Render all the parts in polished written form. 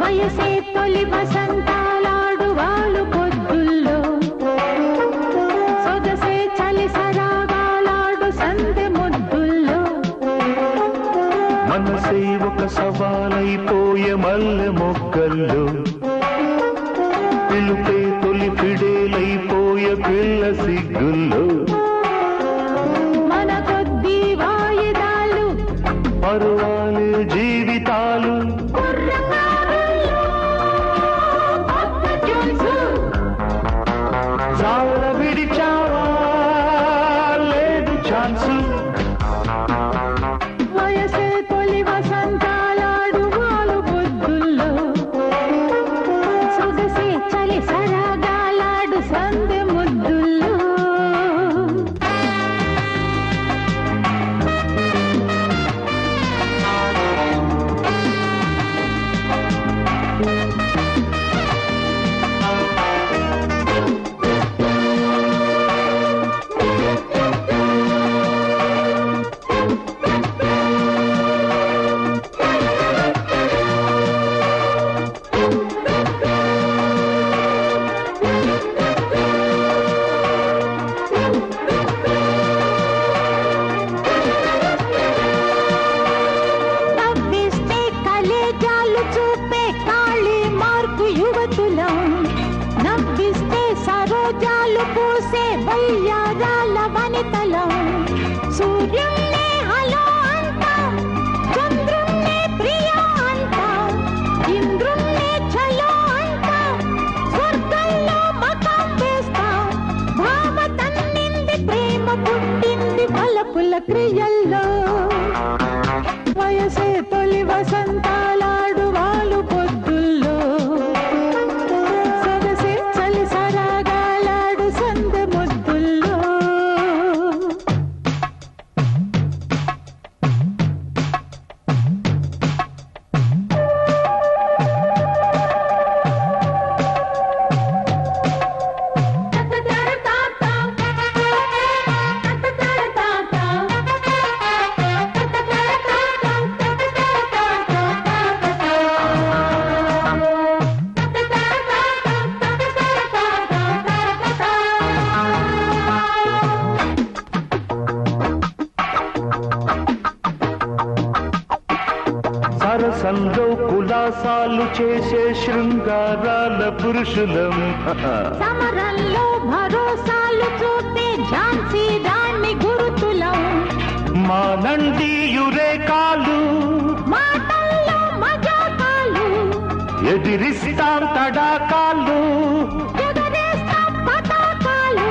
వయసే తొలి వసంతాలాడు వాళ్ళు పొద్దుల్లో సొగసే చలి సరాగాలాడు సందె ముద్దుల్లో మనసే ఒక సవాలైపోయే మల్లె మొక్కల్లో పిలుపే తొలి ఫిడేలైపోయే పిల్ల సిగ్గుల్లో మన కొద్ది వాయిదాలు పరువాలే జీవితాలు జార విడిచావా లేదు ఛాన్సు వయసే తొలి వసంతాలాడు వాళ్ళు పొద్దుల్లో సొగసే చలి సరాగాలాడు సందె ముద్దుల్లో నవ్విస్తే కలేజాలు చూపే కాళీ మార్కు యువతులం నవ్విస్తే సరోజాలు పూసే వయ్యారాల వనితలం సూర్యున్నే హలో అంటాం చంద్రున్నే ప్రియా అంటాం ఇంద్రున్నే చలో అంటాం స్వర్గంలో మకాం వేస్తాం భావ తన్నింది ప్రేమ పుట్టింది బలపుల క్రియల్లో వయసే తొలి వసంతాలాడు వాళ్ళు పొద్దుల్లో సొగసే చలి సరాగాలాడు సందె ముద్దుల్లో సరసంలో కులాసాలు చేసే శృంగారాల పురుషులం సమరంలో భరోసాలు చూపే ఝాన్సీ రాణి గురుతులం మానండి యురేకాలు మాటల్లో మజాకాలు ఎదిరిస్తాం తడాకాలు ఎగరేస్తాం పతాకాలు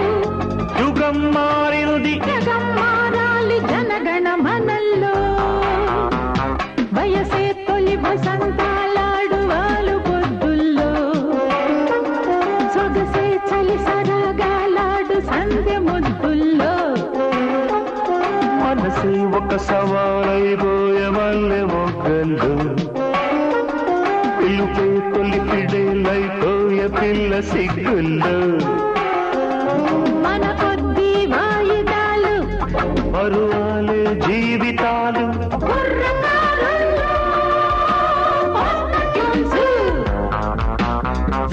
యుగం మారింది జగం మారాలి జనగణ మనల్లో వయసే తొలి వసంతాలాడు వాళ్ళు పొద్దుల్లో సొగసే చలి సరాగాలాడు సందె ముద్దుల్లో మనసే ఒక సవాలైపోయే మల్లె మొగ్గల్లో పిలుపే తొలి ఫిడేలైపోయే పిల్ల సిగ్గుల్లో మన కొద్ది వాయిదాలు పరువాలే జీవితాలు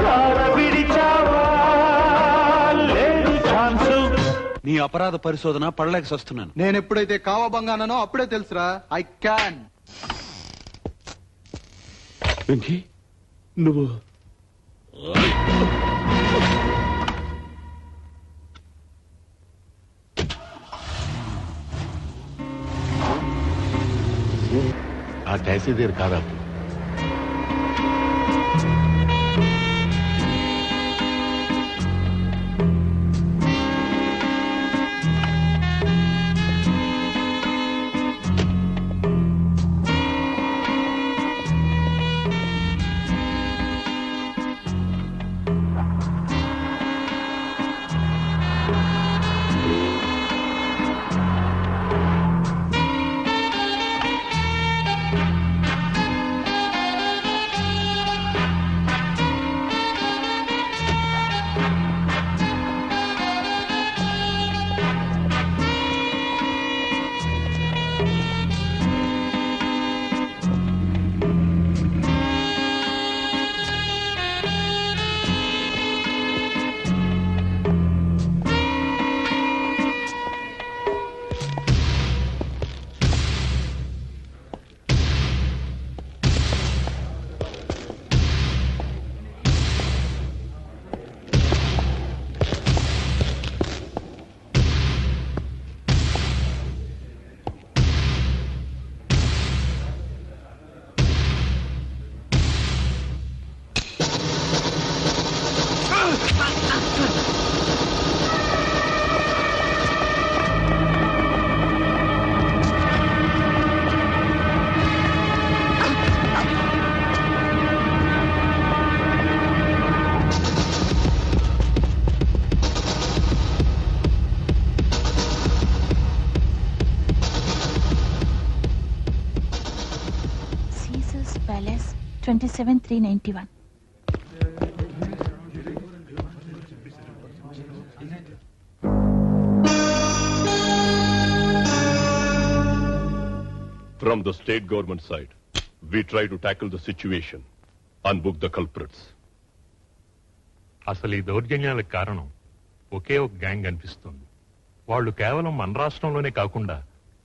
జార విడిచావా లేదు ఛాన్సు నీ అపరాధ పరిశోధన పడలేక వస్తున్నాను. నేను ఎప్పుడైతే కావబంగానో అప్పుడే తెలుసురా ఐ క్యాన్. వెంకీ నువ్వు ఆ ట్యాక్సీ దగ్గర కాదా? 27,391. From the state government side, we try to tackle the situation and book the culprits. అసలు ఈ దౌర్జన్యాలకు కారణం ఒకే ఒక గ్యాంగ్ అనిపిస్తుంది. వాళ్ళు కేవలం మన రాష్ట్రంలోనే కాకుండా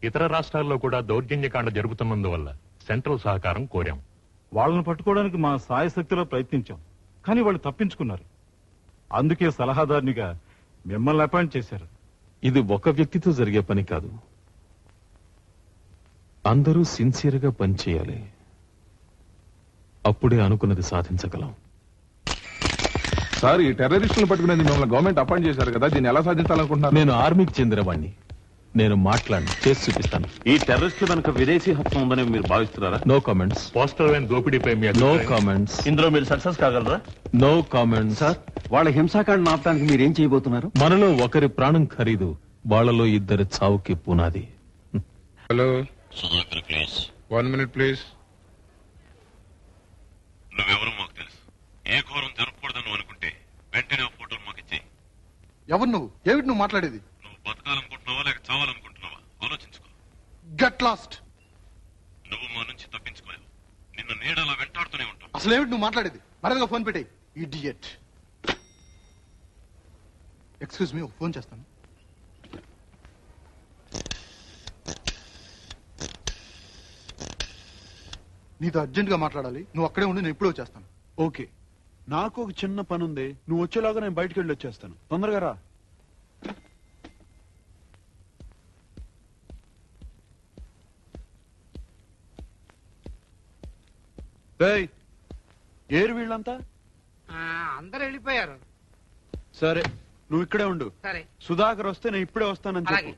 ఇతర రాష్ట్రాల్లో కూడా దౌర్జన్యకాండ జరుగుతున్నందువల్ల సెంట్రల్ సహకారం కోరాం. వాళ్ళని పట్టుకోవడానికి మా సాయశక్తిలో ప్రయత్నించాం, కానీ వాళ్ళు తప్పించుకున్నారు. అందుకే సలహాదారునిగా మిమ్మల్ని అపాయింట్ చేశారు. ఇది ఒక వ్యక్తితో జరిగే పని కాదు. అందరూ సిన్సియర్ గా పనిచేయాలి. అప్పుడే అనుకున్నది సాధించగలం. సార్, ఈ టెర్రరిస్టులను పట్టుకునేది మిమ్మల్ని గవర్నమెంట్ అపాయింట్ చేశారు కదా, దీన్ని ఎలా సాధించాలనుకుంటున్నారు? నేను ఆర్మీకి చెందినవాణ్ణి. నేను మాట్లాడి చేసి చూపిస్తాను. ఈ టెర్రరిస్టుల వెనుక విదేశీ హస్తం ఉందని మీరు భావిస్తున్నారా? No comments. పోస్టల్ వ్యాన్ దోపిడీపై మీ నో అభిప్రాయం? కామెంట్స్. ఇందులో మీరు సక్సెస్ కాగలరా? No comments. సార్, వాళ్ళ హింసాకాండ ఆపడానికి మీరేం చేయబోతున్నారు? మనలో ఒకరి ప్రాణం ఖరీదు, వాళ్ళలో ఇద్దరి చావుకి పునాది. Hello, Sudhakar please. 1 minute please. నువ్వెవరో మాకు తెలుసు. ఏ ఘోరం జరగకూడదని అనుకుంటే వెంటనే ఆ ఫోటోలు మాకు ఇచ్చేయి. ఎవరు నువ్వు? ఏమిటి నువ్వు మాట్లాడేది? నువ్వు బతకాలనుకుంటున్నావా లేక చావాలనుకుంటున్నావా ఆలోచించుకో. Get lost. నువ్వు మా నుంచి తప్పించుకోలేవు. నిన్ను నీడలా వెంటాడుతూనే ఉంటావు. అసలు ఏమిటి నువ్వు మాట్లాడేది? మరొక ఫోన్ పెట్టేయి. ఇడియట్. ఎక్స్క్యూజ్ మీ, ఒక ఫోన్ చేస్తాను. నీతో అర్జెంట్ గా మాట్లాడాలి. నువ్వు అక్కడే ఉండి, నేను ఇప్పుడే వచ్చేస్తాను. ఓకే, నాకు ఒక చిన్న పని ఉంది. నువ్వు వచ్చేలాగా నేను బయటికి వెళ్ళి వచ్చేస్తాను. తొందరగా రా. ఏయ్, ఏరు వీళ్ళంతా? అందరు వెళ్ళిపోయారు. సరే, నువ్వు ఇక్కడే ఉండు. సరే, సుధాకర్ వస్తే నేను ఇప్పుడే వస్తానని చెప్పు. అలాగే.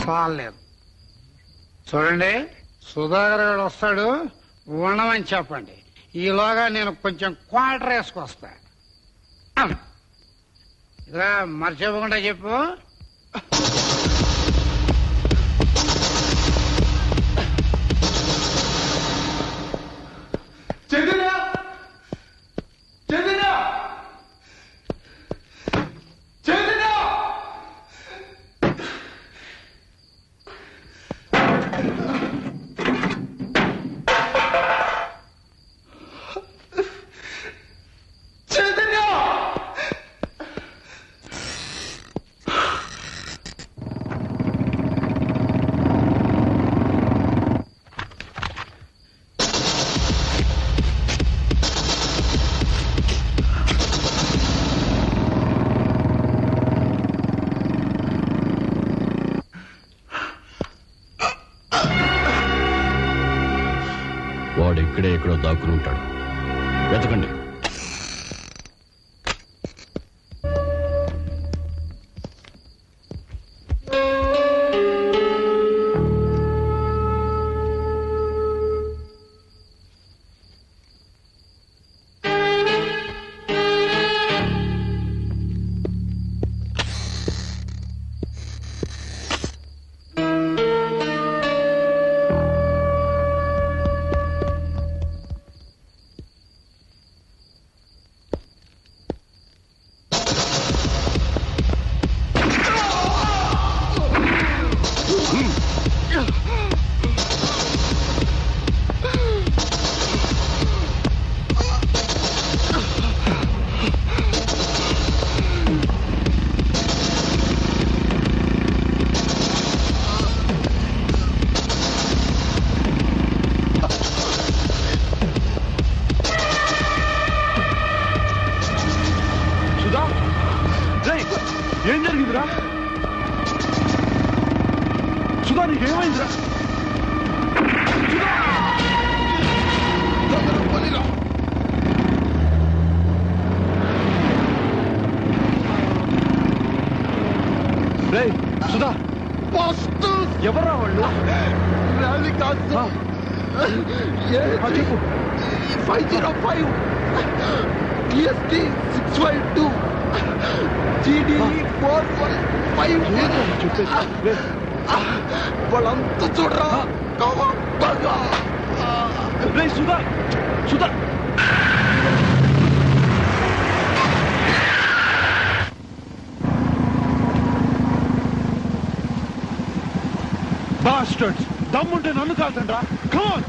చాలేదు. చూడండి, సుధాకర్ గారు వస్తాడు, ఉండమని చెప్పండి. ఈలోగా నేను కొంచెం క్వార్టర్ వేసుకొస్తా. ఇదిగా మర్చిపోకుండా చెప్పు. వాడు ఇక్కడే ఎక్కడో దాక్కుని ఉంటాడు. వెతకండి. ఏం జరిగిందిరా? సుధా నీకేమైందిరా? సుధా ఎవర్రా వాళ్ళు? చెప్పు. 505 TST 652 GDE 415 వాళ్ళంతా చూడరా. సుధా సుధా బాస్టర్డ్స్, దమ్ముంటే నన్ను కాల్తండ్రా. కమాన్.